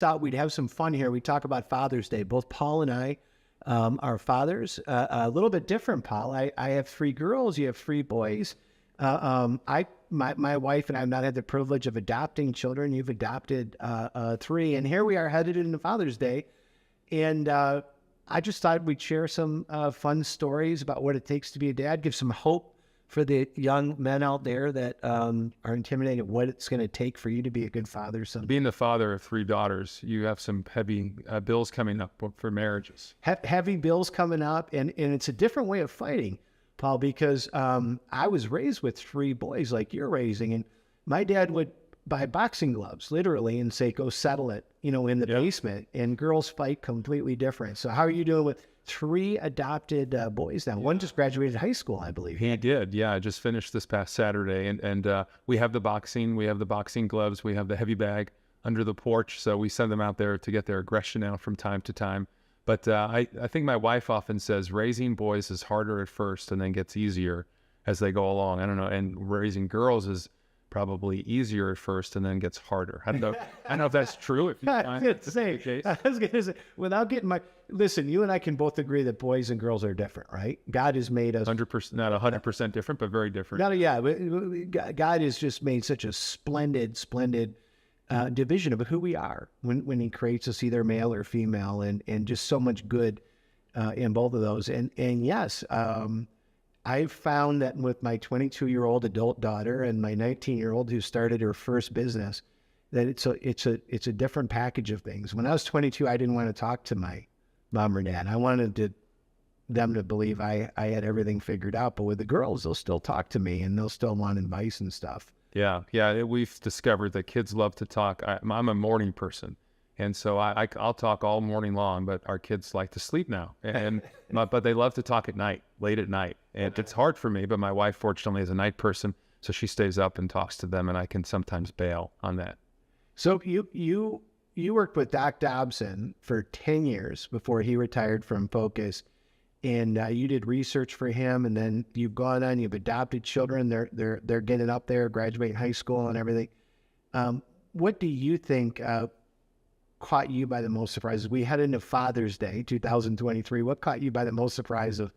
Thought we'd have some fun here. We talk about Father's Day. Both Paul and I are fathers. A little bit different, Paul. I have three girls. You have three boys. My wife and I have not had the privilege of adopting children. You've adopted three, and here we are headed into Father's Day. And I just thought we'd share some fun stories about what it takes to be a dad, give some hope for the young men out there that are intimidated, what it's going to take for you to be a good father. Being the father of three daughters, you have some heavy bills coming up for marriages. Heavy bills coming up, and it's a different way of fighting, Paul, because I was raised with three boys like you're raising, and my dad would buy boxing gloves, literally, and say, go settle it, in the basement, and girls fight completely different. So how are you doing with three adopted boys now? One just graduated high school, I believe. He did, yeah. I just finished this past Saturday, and we have the boxing gloves, we have the heavy bag under the porch, so we send them out there to get their aggression out from time to time. But I think my wife often says raising boys is harder at first and then gets easier as they go along. I don't know, and raising girls is probably easier at first and then gets harder. I don't know if that's true. I was gonna say, without getting listen, you and I can both agree that boys and girls are different, right? God has made us 100%, not 100% different, but very different. But God has just made such a splendid division of who we are when He creates us, either male or female, and just so much good in both of those. And yes, I've found that with my 22-year-old adult daughter and my 19-year-old who started her first business, that it's a different package of things. When I was 22, I didn't want to talk to my mom or dad. I wanted them to believe I had everything figured out. But with the girls, they'll still talk to me and they'll still want advice and stuff. Yeah. We've discovered that kids love to talk. I'm a morning person. And so I'll talk all morning long, but our kids like to sleep now. But they love to talk at night, late at night. And it's hard for me, but my wife, fortunately, is a night person. So she stays up and talks to them, and I can sometimes bail on that. So you worked with Doc Dobson for 10 years before he retired from Focus. And you did research for him, and then you've gone on, you've adopted children. They're getting up there, graduating high school and everything. What do you think caught you by the most surprise? As we head into Father's Day 2023, what caught you by the most surprise of,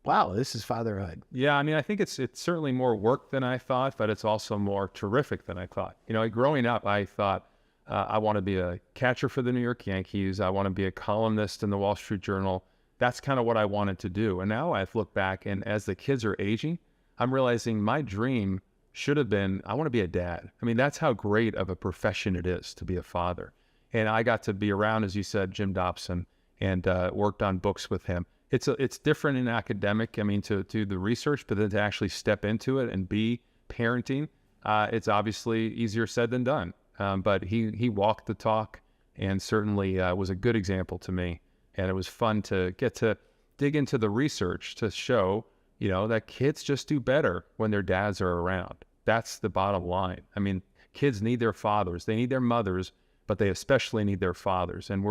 wow, this is fatherhood? Yeah, I mean, I think it's certainly more work than I thought, but it's also more terrific than I thought. Growing up, I thought I want to be a catcher for the New York Yankees. I want to be a columnist in the Wall Street Journal. That's kind of what I wanted to do. And now I've looked back, and as the kids are aging, I'm realizing my dream should have been, I want to be a dad. I mean, that's how great of a profession it is to be a father. And I got to be around, as you said, Jim Dobson, and worked on books with him. It's different in academic, I mean, to do the research, but then to actually step into it and be parenting, it's obviously easier said than done. But he walked the talk, and certainly was a good example to me. And it was fun to get to dig into the research to show, that kids just do better when their dads are around. That's the bottom line. I mean, kids need their fathers, they need their mothers, but they especially need their fathers. And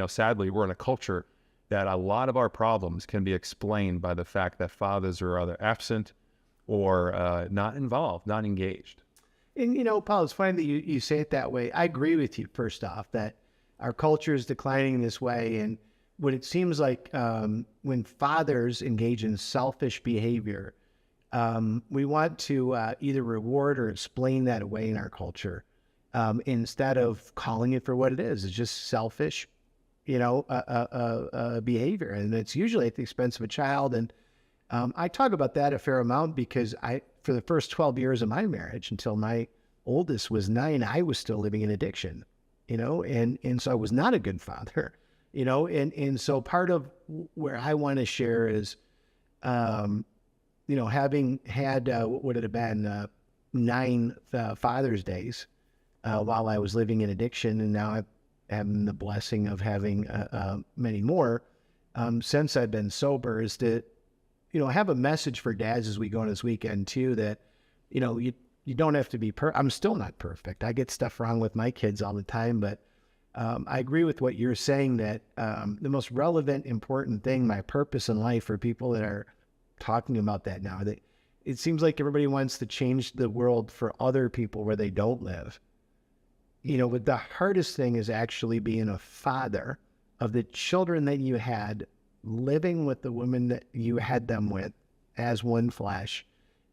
sadly, we're in a culture that a lot of our problems can be explained by the fact that fathers are either absent or not involved, not engaged. And, Paul, it's funny that you say it that way. I agree with you, first off, that our culture is declining this way. And what it seems like when fathers engage in selfish behavior, we want to either reward or explain that away in our culture. Instead of calling it for what it is. It's just selfish, behavior. And it's usually at the expense of a child. And I talk about that a fair amount because for the first 12 years of my marriage, until my oldest was 9, I was still living in addiction, and so I was not a good father, and so part of where I want to share is, having had, what would it have been, 9 Father's Days, while I was living in addiction, and now I'm having the blessing of having many more since I've been sober, is to, have a message for dads as we go on this weekend too, that, you don't have to be I'm still not perfect. I get stuff wrong with my kids all the time, but I agree with what you're saying, that the most relevant, important thing, my purpose in life, for people that are talking about that now, that it seems like everybody wants to change the world for other people where they don't live. with the hardest thing is actually being a father of the children that you had, living with the woman that you had them with as one flesh,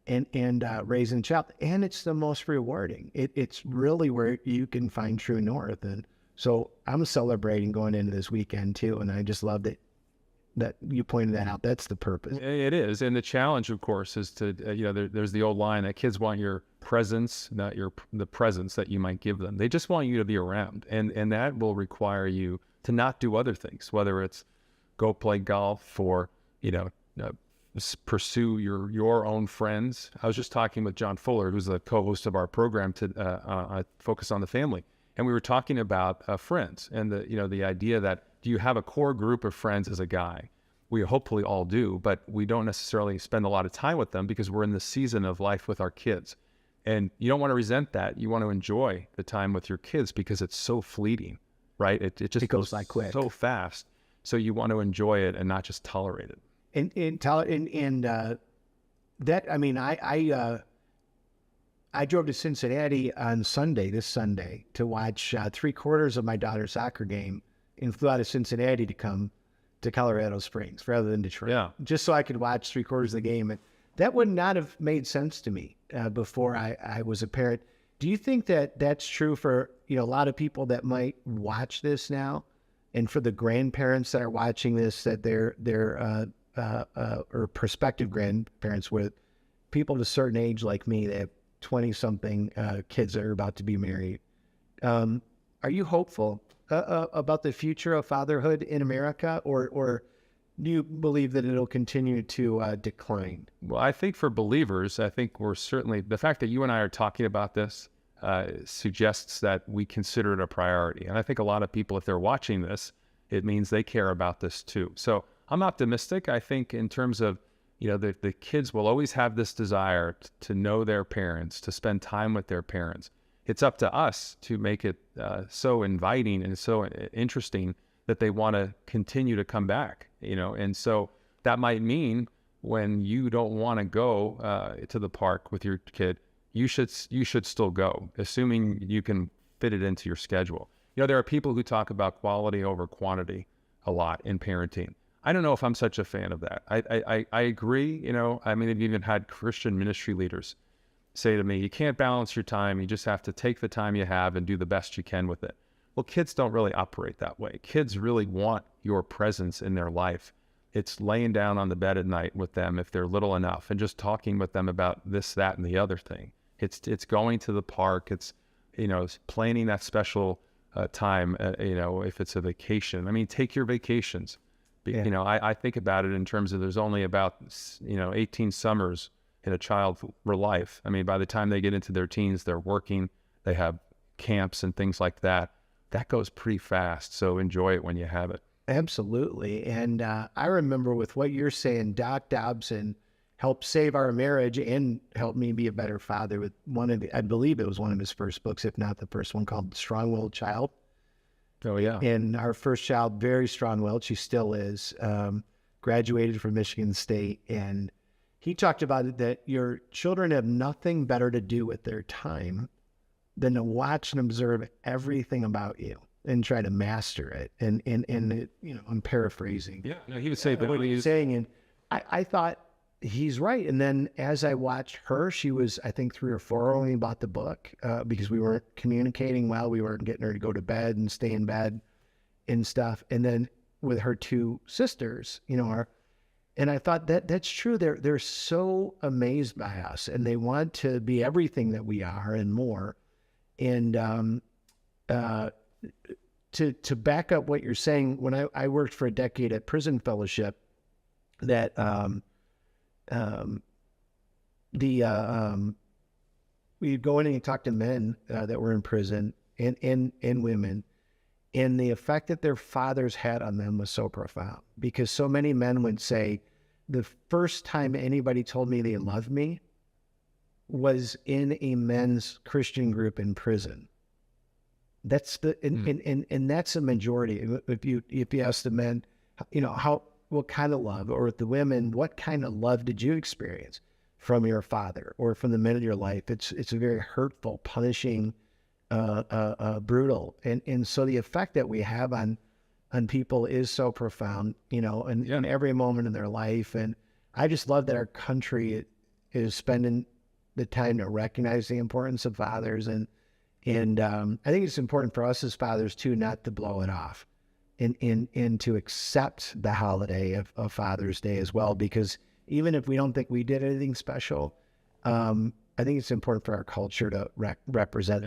and raising a child. And it's the most rewarding. It's really where you can find true north. And so I'm celebrating going into this weekend too. And I just love that you pointed that out. That's the purpose. It is. And the challenge, of course, is to, there's the old line that kids want your presence, not the presence that you might give them. They just want you to be around. And that will require you to not do other things, whether it's go play golf or, pursue your own friends. I was just talking with John Fuller, who's the co-host of our program to Focus on the Family. And we were talking about friends and the idea that, do you have a core group of friends as a guy? We hopefully all do, but we don't necessarily spend a lot of time with them because we're in the season of life with our kids. And you don't want to resent that. You want to enjoy the time with your kids because it's so fleeting, right? It just goes by quick, so fast. So you want to enjoy it and not just tolerate it. I drove to Cincinnati on this Sunday, to watch 3/4 of my daughter's soccer game, and flew out of Cincinnati to come to Colorado Springs rather than Detroit. Yeah. Just so I could watch 3/4 of the game. And that would not have made sense to me before I was a parent. Do you think that that's true for, a lot of people that might watch this now? And for the grandparents that are watching this, that they're or prospective grandparents with people of a certain age like me, that have 20-something kids that are about to be married. Are you hopeful about the future of fatherhood in America, or do you believe that it'll continue to decline? Well, I think for believers, we're certainly, the fact that you and I are talking about this suggests that we consider it a priority. And I think a lot of people, if they're watching this, it means they care about this too. So I'm optimistic. I think in terms of, the kids will always have this desire to know their parents, to spend time with their parents. It's up to us to make it so inviting and so interesting that they want to continue to come back, and so that might mean when you don't want to go to the park with your kid, you should still go, assuming you can fit it into your schedule. There are people who talk about quality over quantity a lot in parenting. I don't know if I'm such a fan of that. I agree, I've even had Christian ministry leaders say to me, you can't balance your time. You just have to take the time you have and do the best you can with it. Well, kids don't really operate that way. Kids really want your presence in their life. It's laying down on the bed at night with them if they're little enough and just talking with them about this, that, and the other thing. It's going to the park. It's, planning that special time, if it's a vacation. Take your vacations. Yeah. I think about it in terms of there's only about, 18 summers in a child's life. By the time they get into their teens, they're working, they have camps and things like that. That goes pretty fast. So enjoy it when you have it. Absolutely. And I remember with what you're saying, Doc Dobson helped save our marriage and helped me be a better father with I believe it was one of his first books, if not the first one, called Strong-Willed Child. Oh, yeah. And our first child, very strong-willed, she still is, graduated from Michigan State. And he talked about it, that your children have nothing better to do with their time than to watch and observe everything about you and try to master it. And I'm paraphrasing. Yeah, no, he would say, but what he's saying, and I thought he's right. And then as I watched her, she was, I think, 3 or 4 when we bought the book, because we weren't communicating well. We weren't getting her to go to bed and stay in bed and stuff. And then with her 2 sisters, and I thought that's true. They're so amazed by us, and they want to be everything that we are and more. And to back up what you're saying, when I worked for a decade at Prison Fellowship, that we'd go in and talk to men that were in prison and women, and the effect that their fathers had on them was so profound, because so many men would say, the first time anybody told me they loved me was in a men's Christian group in prison. That's and that's a majority. If you ask the men, what kind of love, or with the women, what kind of love did you experience from your father or from the men in your life? It's a very hurtful, punishing brutal, and so the effect that we have on people is so profound, in every moment of their life. And I just love that our country is spending the time to recognize the importance of fathers, and I think it's important for us as fathers too not to blow it off, and to accept the holiday of Father's Day as well, because even if we don't think we did anything special, I think it's important for our culture to represent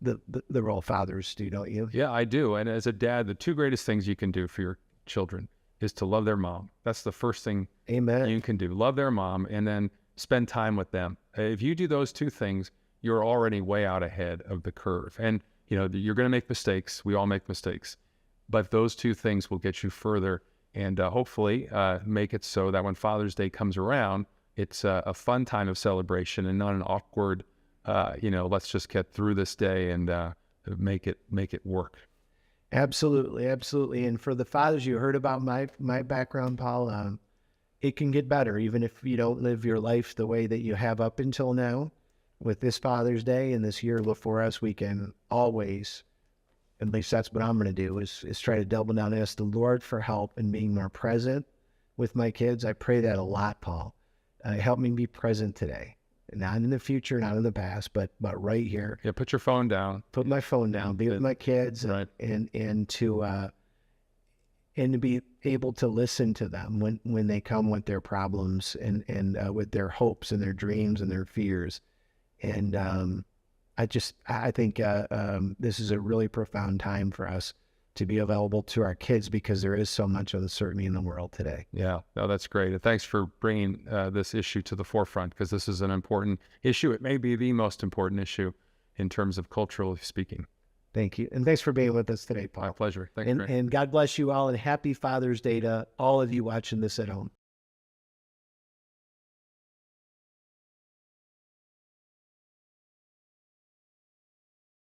the role fathers do, don't you? Yeah, I do. And as a dad, the two greatest things you can do for your children is to love their mom. That's the first thing Amen. you can do. Love their mom, and then spend time with them. If you do those two things, you're already way out ahead of the curve. And, you're going to make mistakes. We all make mistakes. But those two things will get you further, and hopefully make it so that when Father's Day comes around, it's a fun time of celebration and not an awkward, let's just get through this day and make it work. Absolutely, absolutely. And for the fathers, you heard about my background, Paul. It can get better, even if you don't live your life the way that you have up until now. With this Father's Day and this year before us, we can always, at least that's what I'm going to do, is try to double down and ask the Lord for help in being more present with my kids. I pray that a lot, Paul. Help me be present today, not in the future, not in the past, but right here. Yeah, put your phone down. Put my phone down, be with my kids, right. and to be able to listen to them when they come with their problems and with their hopes and their dreams and their fears. And I think this is a really profound time for us to be available to our kids, because there is so much uncertainty in the world today. Yeah, no, that's great. And thanks for bringing this issue to the forefront, because this is an important issue. It may be the most important issue in terms of culturally speaking. Thank you. And thanks for being with us today, Paul. My pleasure. Thanks, and God bless you all, and happy Father's Day to all of you watching this at home.